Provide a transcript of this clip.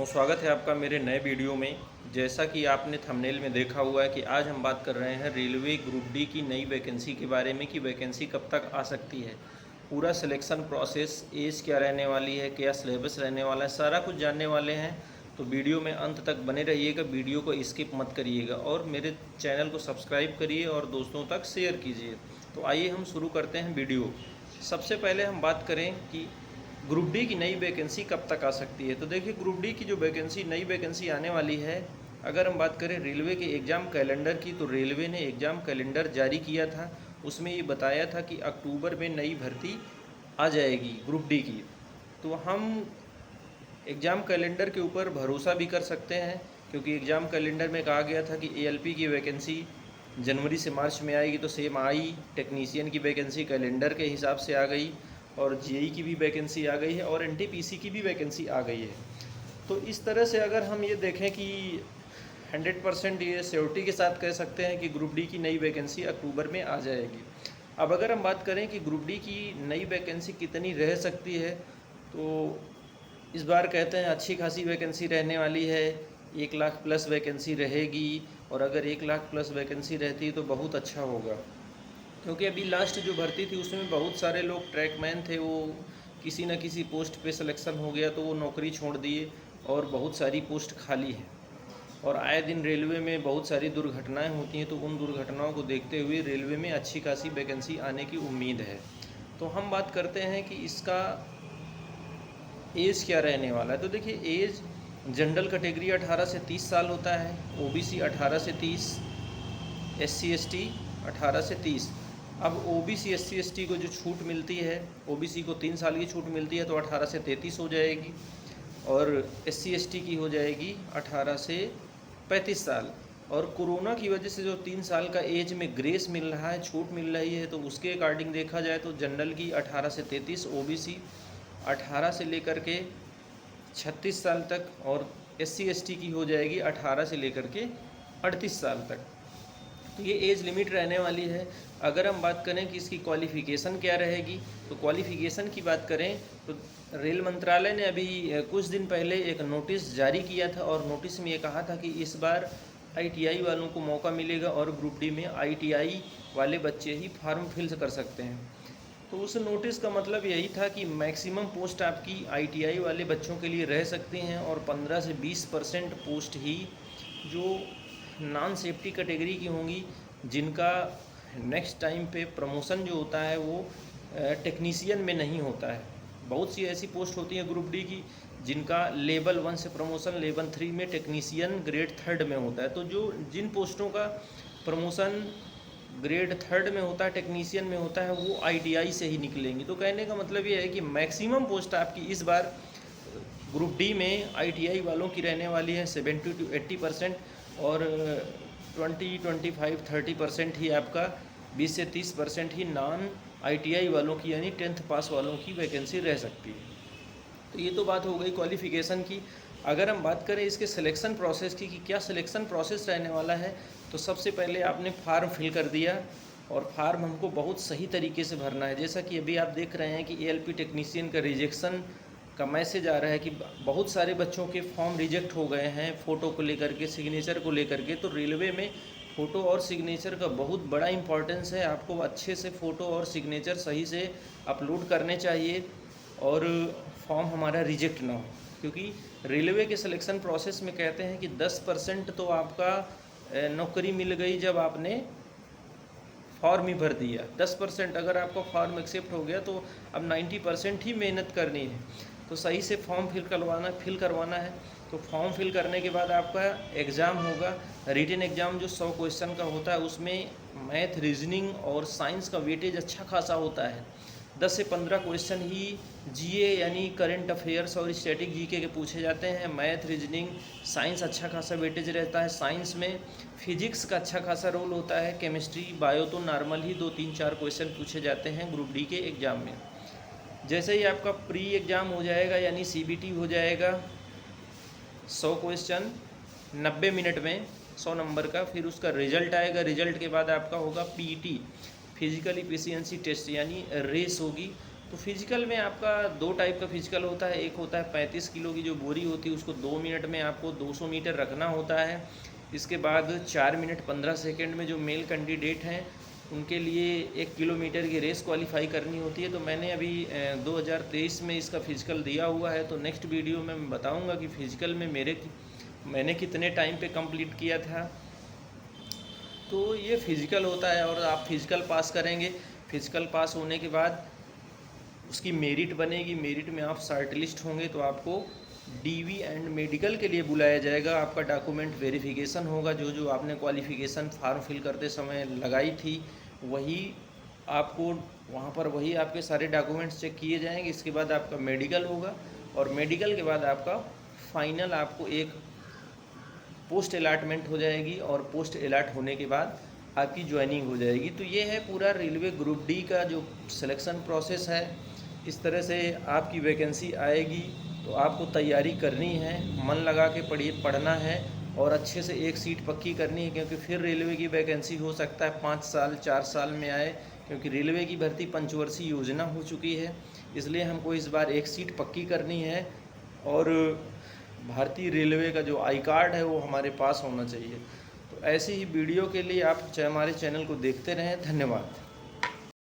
दोस्तों, स्वागत है आपका मेरे नए वीडियो में। जैसा कि आपने थंबनेल में देखा हुआ है कि आज हम बात कर रहे हैं रेलवे ग्रुप डी की नई वैकेंसी के बारे में कि वैकेंसी कब तक आ सकती है। पूरा सिलेक्शन प्रोसेस, एज क्या रहने वाली है, क्या सिलेबस रहने वाला है, सारा कुछ जानने वाले हैं। तो वीडियो में अंत तक बने रहिएगा, वीडियो को स्किप मत करिएगा और मेरे चैनल को सब्सक्राइब करिए और दोस्तों तक शेयर कीजिए। तो आइए हम शुरू करते हैं वीडियो। सबसे पहले हम बात करें कि ग्रुप डी की नई वैकेंसी कब तक आ सकती है। तो देखिए, ग्रुप डी की जो नई वैकेंसी आने वाली है, अगर हम बात करें रेलवे के एग्ज़ाम कैलेंडर की, तो रेलवे ने एग्ज़ाम कैलेंडर जारी किया था। उसमें ये बताया था कि अक्टूबर में नई भर्ती आ जाएगी ग्रुप डी की। तो हम एग्ज़ाम कैलेंडर के ऊपर भरोसा भी कर सकते हैं, क्योंकि एग्ज़ाम कैलेंडर में कहा गया था कि एएलपी की वैकेंसी जनवरी से मार्च में आएगी, तो सेम आई। टेक्नीशियन की वैकेंसी कैलेंडर के हिसाब से आ गई और जेई की भी वैकेंसी आ गई है और एनटीपीसी की भी वैकेंसी आ गई है। तो इस तरह से अगर हम ये देखें कि 100% ये श्योरिटी के साथ कह सकते हैं कि ग्रुप डी की नई वैकेंसी अक्टूबर में आ जाएगी। अब अगर हम बात करें कि ग्रुप डी की नई वैकेंसी कितनी रह सकती है, तो इस बार कहते हैं अच्छी खासी वैकेंसी रहने वाली है। 1 लाख प्लस वैकेंसी रहेगी और अगर 1 लाख प्लस वैकेंसी रहती है तो बहुत अच्छा होगा, क्योंकि अभी लास्ट जो भर्ती थी उसमें बहुत सारे लोग ट्रैकमैन थे, वो किसी न किसी पोस्ट पे सिलेक्शन हो गया तो वो नौकरी छोड़ दिए और बहुत सारी पोस्ट खाली है। और आए दिन रेलवे में बहुत सारी दुर्घटनाएं होती हैं, तो उन दुर्घटनाओं को देखते हुए रेलवे में अच्छी खासी वैकेंसी आने की उम्मीद है। तो हम बात करते हैं कि इसका एज क्या रहने वाला है। तो देखिए, एज जनरल कैटेगरी 18 से 30 साल होता है, ओबीसी 18 से 30, एससी एसटी 18 से 30। अब ओबीसी एससी एसटी को जो छूट मिलती है, ओबीसी को 3 साल की छूट मिलती है तो 18 से 33 हो जाएगी और एससी एसटी की हो जाएगी 18 से 35 साल। और कोरोना की वजह से जो 3 साल का एज में ग्रेस मिल रहा है, छूट मिल रही है, तो उसके अकॉर्डिंग देखा जाए तो जनरल की 18 से 33, ओबीसी 18 से लेकर के 36 साल तक और एससी एसटी की हो जाएगी 18 से लेकर के 38 साल तक। तो ये एज लिमिट रहने वाली है। अगर हम बात करें कि इसकी क्वालिफ़िकेशन क्या रहेगी, तो क्वालिफ़िकेशन की बात करें तो रेल मंत्रालय ने अभी कुछ दिन पहले एक नोटिस जारी किया था और नोटिस में ये कहा था कि इस बार आईटीआई वालों को मौका मिलेगा और ग्रुप डी में आईटीआई वाले बच्चे ही फॉर्म फिल कर सकते हैं। तो उस नोटिस का मतलब यही था कि मैक्सिमम पोस्ट आपकी आईटीआई वाले बच्चों के लिए रह सकती हैं और 15 से 20% पोस्ट ही जो नॉन सेफ्टी कैटेगरी की होंगी, जिनका नेक्स्ट टाइम पे प्रमोशन जो होता है वो टेक्नीशियन में नहीं होता है। बहुत सी ऐसी पोस्ट होती हैं ग्रुप डी की जिनका लेवल 1 से प्रमोशन लेवल 3 में टेक्नीशियन ग्रेड 3 में होता है। तो जो जिन पोस्टों का प्रमोशन ग्रेड 3 में होता है, टेक्नीशियन में होता है, वो आईटीआई से ही निकलेंगी। तो कहने का मतलब ये है कि मैक्सिमम पोस्ट आपकी इस बार ग्रुप डी में आईटीआई वालों की रहने वाली है 70 to 80% और 20-25-30% ही आपका 20 से 30% ही नॉन आईटीआई वालों की यानी 10th पास वालों की वैकेंसी रह सकती है। तो ये तो बात हो गई क्वालिफ़िकेशन की। अगर हम बात करें इसके सिलेक्शन प्रोसेस की कि क्या सिलेक्शन प्रोसेस रहने वाला है, तो सबसे पहले आपने फार्म फिल कर दिया और फार्म हमको बहुत सही तरीके से भरना है। जैसा कि अभी आप देख रहे हैं कि एएलपी टेक्नीशियन का रिजेक्शन का मैसेज आ रहा है कि बहुत सारे बच्चों के फॉर्म रिजेक्ट हो गए हैं फ़ोटो को लेकर के, सिग्नेचर को लेकर के। तो रेलवे में फ़ोटो और सिग्नेचर का बहुत बड़ा इंपॉर्टेंस है। आपको अच्छे से फ़ोटो और सिग्नेचर सही से अपलोड करने चाहिए और फॉर्म हमारा रिजेक्ट ना हो, क्योंकि रेलवे के सिलेक्शन प्रोसेस में कहते हैं कि 10% तो आपका नौकरी मिल गई जब आपने फॉर्म ही भर दिया। 10% अगर आपका फॉर्म एक्सेप्ट हो गया तो अब 90% ही मेहनत करनी है। तो सही से फॉर्म फिल करवाना है। तो फॉर्म फिल करने के बाद आपका एग्ज़ाम होगा, रिटन एग्ज़ाम जो 100 क्वेश्चन का होता है, उसमें मैथ, रीजनिंग और साइंस का वेटेज अच्छा खासा होता है। 10 से 15 क्वेश्चन ही जीए यानी करंट अफेयर्स और स्टैटिक जीके के पूछे जाते हैं। मैथ, रीजनिंग, साइंस अच्छा खासा वेटेज रहता है। साइंस में फिजिक्स का अच्छा खासा रोल होता है। केमिस्ट्री, बायो तो नॉर्मल ही 2-3-4 क्वेश्चन पूछे जाते हैं ग्रुप डी के एग्ज़ाम में। जैसे ही आपका प्री एग्ज़ाम हो जाएगा यानी सीबीटी हो जाएगा, 100 क्वेश्चन 90 मिनट में 100 नंबर का, फिर उसका रिजल्ट आएगा। रिजल्ट के बाद आपका होगा पीटी, फिजिकल इफिशिएंसी टेस्ट, यानी रेस होगी तो फिजिकल में आपका दो टाइप का फिजिकल होता है। एक होता है 35 किलो की जो बोरी होती है, उसको 2 मिनट में आपको 200 मीटर रखना होता है। इसके बाद 4 मिनट 15 सेकंड में जो मेल कैंडिडेट हैं उनके लिए 1 किलोमीटर की रेस क्वालिफाई करनी होती है। तो मैंने अभी 2023 में इसका फिजिकल दिया हुआ है। तो नेक्स्ट वीडियो में मैं बताऊंगा कि फ़िज़िकल में मैंने कितने टाइम पे कंप्लीट किया था। तो ये फ़िज़िकल होता है और आप फ़िज़िकल पास करेंगे। फ़िज़िकल पास होने के बाद उसकी मेरिट बनेगी। मेरिट में आप शॉर्ट लिस्ट होंगे तो आपको डीवी एंड मेडिकल के लिए बुलाया जाएगा। आपका डॉक्यूमेंट वेरिफिकेशन होगा। जो जो आपने क्वालिफ़िकेशन फार्म फिल करते समय लगाई थी वही आपको वहाँ पर वही आपके सारे डॉक्यूमेंट्स चेक किए जाएंगे। इसके बाद आपका मेडिकल होगा और मेडिकल के बाद आपका फाइनल आपको एक पोस्ट अलॉटमेंट हो जाएगी और पोस्ट अलॉट होने के बाद आपकी ज्वाइनिंग हो जाएगी। तो ये है पूरा रेलवे ग्रुप डी का जो सिलेक्शन प्रोसेस है। इस तरह से आपकी वैकेंसी आएगी तो आपको तैयारी करनी है, मन लगा के पढ़ना है और अच्छे से एक सीट पक्की करनी है, क्योंकि फिर रेलवे की वैकेंसी हो सकता है 5 साल 4 साल में आए, क्योंकि रेलवे की भर्ती पंचवर्षीय योजना हो चुकी है। इसलिए हमको इस बार एक सीट पक्की करनी है और भारतीय रेलवे का जो आई कार्ड है वो हमारे पास होना चाहिए। तो ऐसी ही वीडियो के लिए आप हमारे चैनल को देखते रहें। धन्यवाद।